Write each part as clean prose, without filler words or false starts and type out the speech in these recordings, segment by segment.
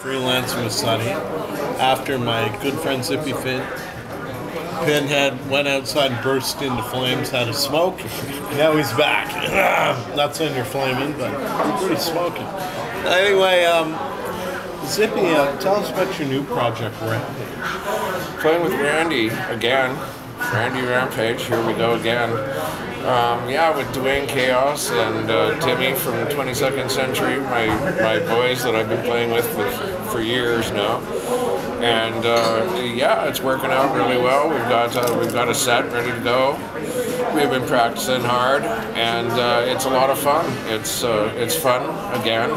Freelancing with Sonny after my good friend Zippy Pinhead went outside and burst into flames, had a smoke. Now he's back. Not saying you're flaming, but you're pretty smoking. Anyway, Zippy, tell us about your new project, Rampage. Playing with Randy again. Randy Rampage, here we go again. Yeah, with Dwayne Chaos and Timmy from 22nd Century, my boys that I've been playing with for years now. And yeah, it's working out really well. We've got a set ready to go. We've been practicing hard, and it's a lot of fun. It's fun again.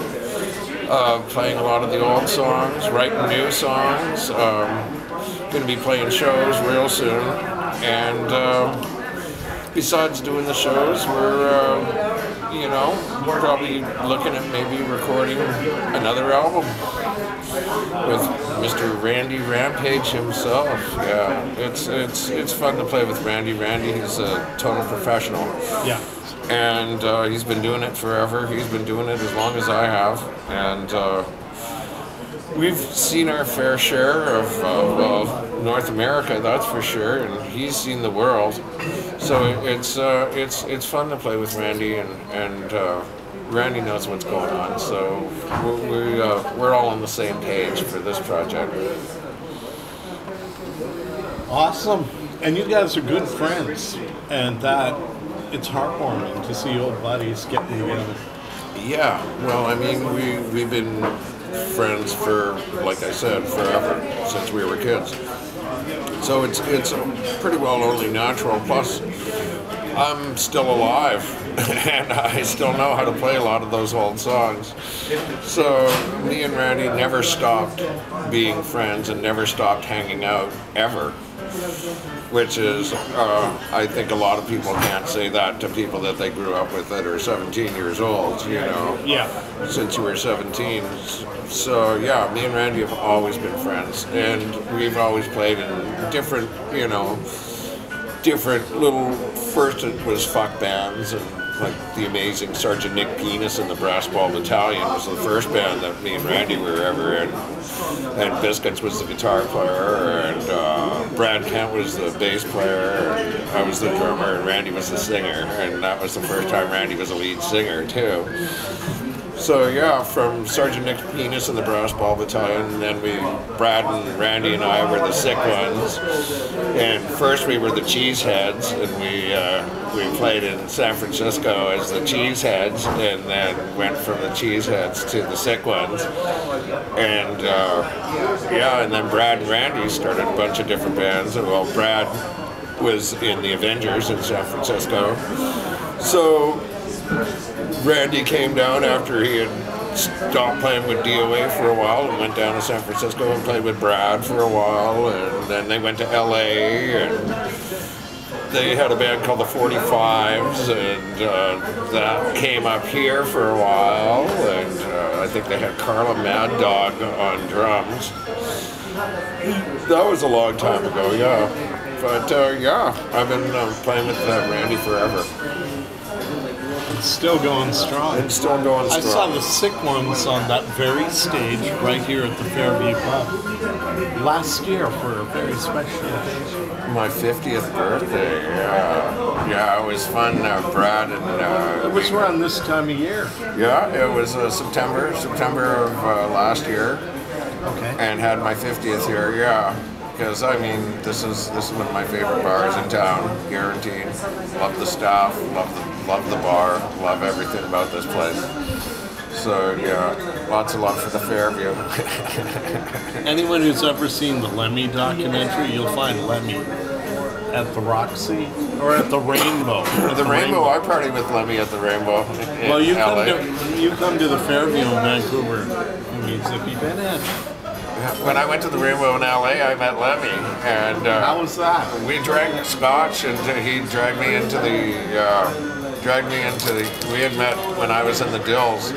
Playing a lot of the old songs, writing new songs. Going to be playing shows real soon, and besides doing the shows, we're probably looking at maybe recording another album with Mr. Randy Rampage himself. Yeah, it's fun to play with Randy. Randy is a total professional. Yeah. And he's been doing it forever. He's been doing it as long as I have, and we've seen our fair share of North America, that's for sure, and he's seen the world. So it's fun to play with Randy, and Randy knows what's going on. So we're all on the same page for this project. Awesome, and you guys are good friends, and that it's heartwarming to see old buddies getting together. Yeah, well, I mean, we've been friends for, like I said, forever, since we were kids. So it's pretty well only natural. Plus, I'm still alive, and I still know how to play a lot of those old songs. So me and Randy never stopped being friends and never stopped hanging out, ever. Which is, I think a lot of people can't say that to people that they grew up with that are 17 years old, you know. Yeah. Since you were 17. So yeah, me and Randy have always been friends, and we've always played in different little, first it was fuck bands, and like the amazing Sergeant Nick Penis and the Brass Ball Battalion was the first band that me and Randy were ever in. And Biscuits was the guitar player, and Brad Kent was the bass player, and I was the drummer, and Randy was the singer, and that was the first time Randy was a lead singer too. So yeah, from Sergeant Nick Penis and the Brass Ball Battalion, and then Brad and Randy and I were the Sick Ones, and first we were the Cheeseheads, and we played in San Francisco as the Cheeseheads, and then went from the Cheeseheads to the Sick Ones, and yeah, and then Brad and Randy started a bunch of different bands. Well, Brad was in the Avengers in San Francisco, so Randy came down after he had stopped playing with DOA for a while and went down to San Francisco and played with Brad for a while, and then they went to LA, and they had a band called the 45s, and that came up here for a while, and I think they had Carla Mad Dog on drums. That was a long time ago, yeah. But yeah, I've been playing with Randy forever. It's still going strong. It's still going strong. I saw the Sick Ones on that very stage right here at the Fairview Pub last year for a very special occasion. My 50th birthday, yeah, it was fun. Brad and it was around this time of year. Yeah, it was September of last year. Okay. And had my 50th here, yeah. Because I mean, this is one of my favorite bars in town, guaranteed. Love the staff, love the bar, love everything about this place. So yeah, lots of love for the Fairview. Anyone who's ever seen the Lemmy documentary, you'll find Lemmy at the Roxy or at the Rainbow. The Rainbow, I party with Lemmy at the Rainbow. Well, you come to the Fairview in Vancouver. You meet Zippy Pinhead. When I went to the Rainbow in LA, I met Lemmy, and how was that? We drank scotch, and he dragged me into the. We had met when I was in the Dills,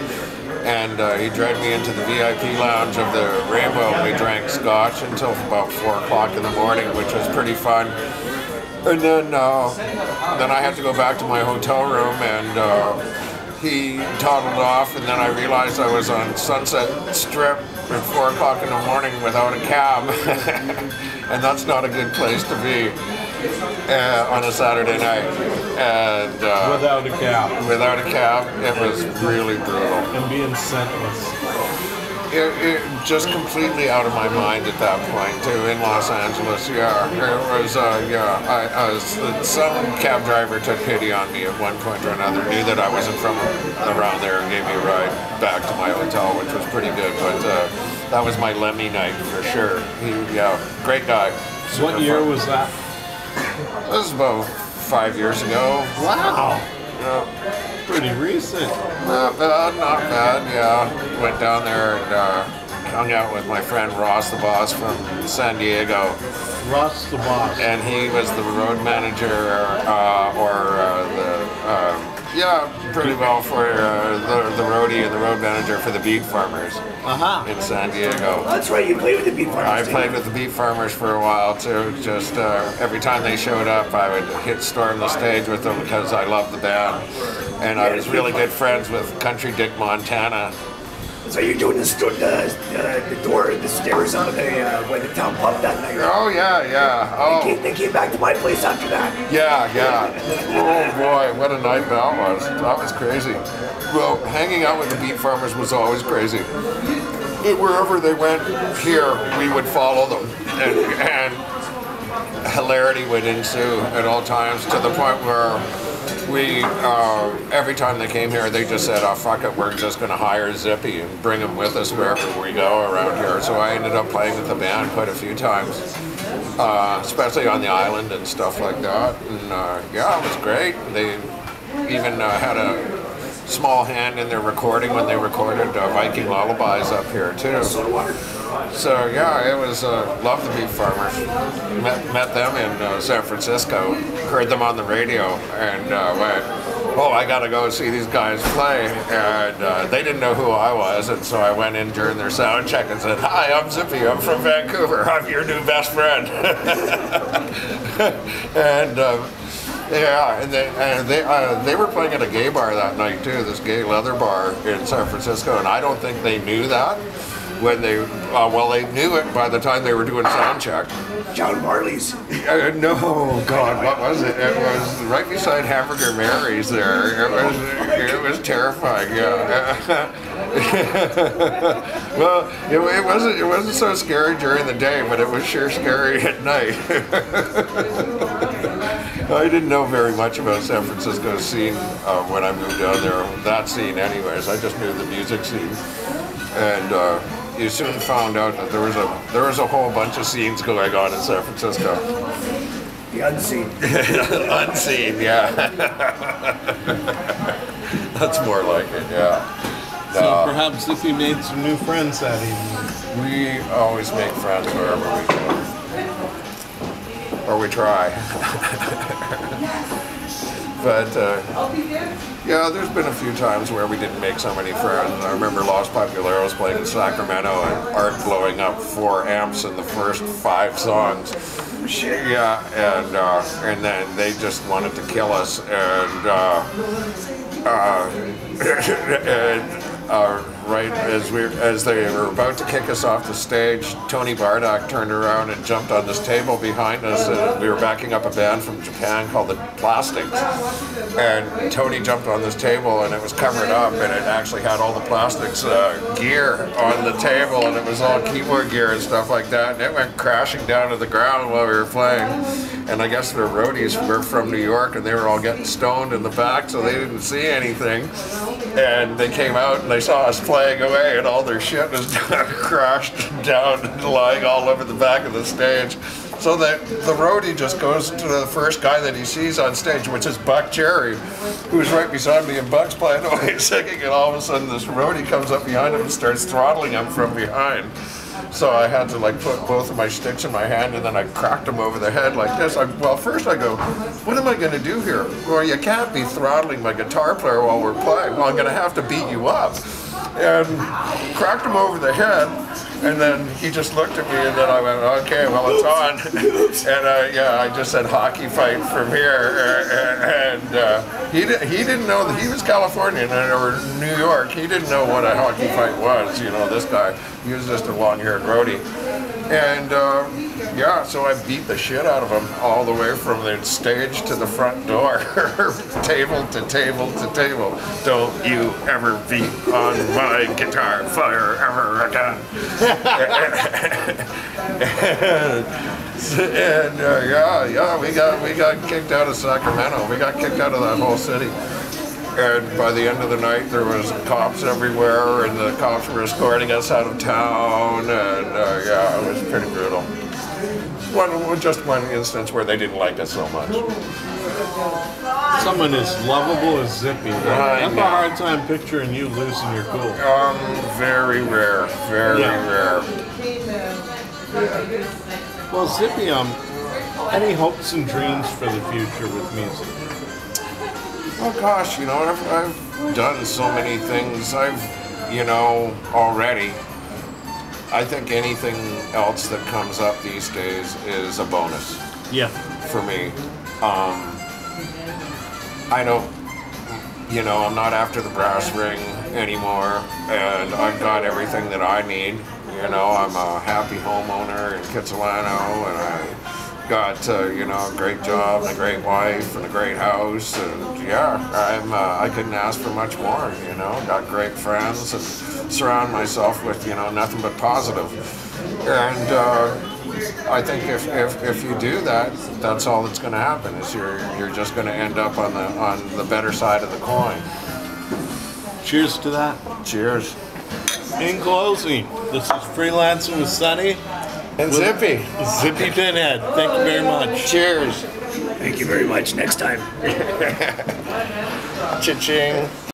and he dragged me into the VIP lounge of the Rainbow, and we drank scotch until about 4 o'clock in the morning, which was pretty fun. And then I had to go back to my hotel room, and he toddled off, and then I realized I was on Sunset Strip at 4 o'clock in the morning without a cab, and that's not a good place to be on a Saturday night. And Without a cab. without a cab, it was really brutal. And being scentless. It just completely out of my mind at that point too in Los Angeles. Yeah, it was. Some cab driver took pity on me at one point or another. Knew that I wasn't from around there and gave me a ride back to my hotel, which was pretty good. But that was my Lemmy night for sure. Great guy. What year was that? This was about 5 years ago. Wow. Yeah. Pretty recent. Not bad, not bad, yeah. Went down there and hung out with my friend Ross the Boss from San Diego. Ross the Boss. And he was the road manager, pretty well for the roadie and the road manager for the beet farmers in San Diego. That's right, you played with the beet farmers. I played with the beet farmers for a while too. Just every time they showed up, I would storm the stage with them because I loved the band. And I was really good friends with Country Dick Montana. So you're doing the door, the stairs on when the town pub that night. Oh yeah. Oh. They came back to my place after that. Yeah. Oh boy, what a night that was. That was crazy. Well, hanging out with the beet farmers was always crazy. Wherever they went here, we would follow them. And hilarity would ensue at all times to the point where we, every time they came here, they just said, oh, fuck it, we're just going to hire Zippy and bring him with us wherever we go around here. So I ended up playing with the band quite a few times, especially on the island and stuff like that. And it was great. They even had a small hand in their recording when they recorded Viking Lullabies up here, too. So it was loved the beef farmers. Met them in San Francisco. Heard them on the radio and went, oh, I gotta go see these guys play. And they didn't know who I was, and so I went in during their sound check and said, hi, I'm Zippy. I'm from Vancouver. I'm your new best friend. And they were playing at a gay bar that night too, this gay leather bar in San Francisco, and I don't think they knew that when they, they knew it by the time they were doing sound check. John Marley's. No, God, what was it? It was right beside Hamburger Mary's there. It was terrifying, yeah. Well, it wasn't so scary during the day, but it was sure scary at night. I didn't know very much about San Francisco's scene when I moved down there. That scene, anyways. I just knew the music scene, and you soon found out that there was a whole bunch of scenes going on in San Francisco. The unseen. Unseen, yeah. That's more like it, yeah. So perhaps if you made some new friends that evening. We always make friends wherever we go. Or we try. But there's been a few times where we didn't make so many friends. I remember Los Populeros playing in Sacramento and Art blowing up 4 amps in the first 5 songs. Yeah, and then they just wanted to kill us, right as they were about to kick us off the stage, Tony Bardak turned around and jumped on this table behind us, and we were backing up a band from Japan called the Plastics, and Tony jumped on this table and it was covered up, and it actually had all the Plastics gear on the table, and it was all keyboard gear and stuff like that, and it went crashing down to the ground while we were playing. And I guess their roadies were from New York, and they were all getting stoned in the back, so they didn't see anything. And they came out and they saw us playing away, and all their shit was crashed down and lying all over the back of the stage. So the roadie just goes to the first guy that he sees on stage, which is Buck Cherry, who's right beside me, and Buck's playing away singing, and all of a sudden this roadie comes up behind him and starts throttling him from behind. So I had to put both of my sticks in my hand, and then I cracked him over the head like this. First I go, what am I going to do here? Well, you can't be throttling my guitar player while we're playing. Well, I'm going to have to beat you up. And cracked him over the head, And then he just looked at me, and then I went, okay, well, it's on. And yeah, I just said hockey fight from here. And he didn't know that he was Californian or New York. He didn't know what a hockey fight was. You know, this guy, he was just a long-haired roadie. And yeah, so I beat the shit out of him all the way from the stage to the front door, table to table to table. Don't you ever beat on my guitar fire ever again. And yeah, we got kicked out of Sacramento. We got kicked out of that whole city. And by the end of the night, there was cops everywhere, and the cops were escorting us out of town, and yeah, it was pretty brutal. Just one instance where they didn't like us so much. Someone as lovable as Zippy. I have a hard time picturing you losing your cool. Very rare, very rare. Well, Zippy, any hopes and dreams for the future with music? Oh gosh, you know, I've done so many things. You know, already. I think anything else that comes up these days is a bonus. Yeah. For me. I know, you know, I'm not after the brass ring anymore, and I've got everything that I need. You know, I'm a happy homeowner in Kitsilano, and I got you know, a great job and a great wife and a great house, and yeah, I couldn't ask for much more. You know, got great friends and surround myself with, you know, nothing but positive. And I think if you do that, that's all that's going to happen. Is you're just going to end up on the better side of the coin. Cheers to that. Cheers. In closing, this is Freelancing with Sonny. And Zippy. Zippy Pinhead. Thank you very much. Cheers. Thank you very much. Next time. Cha-ching.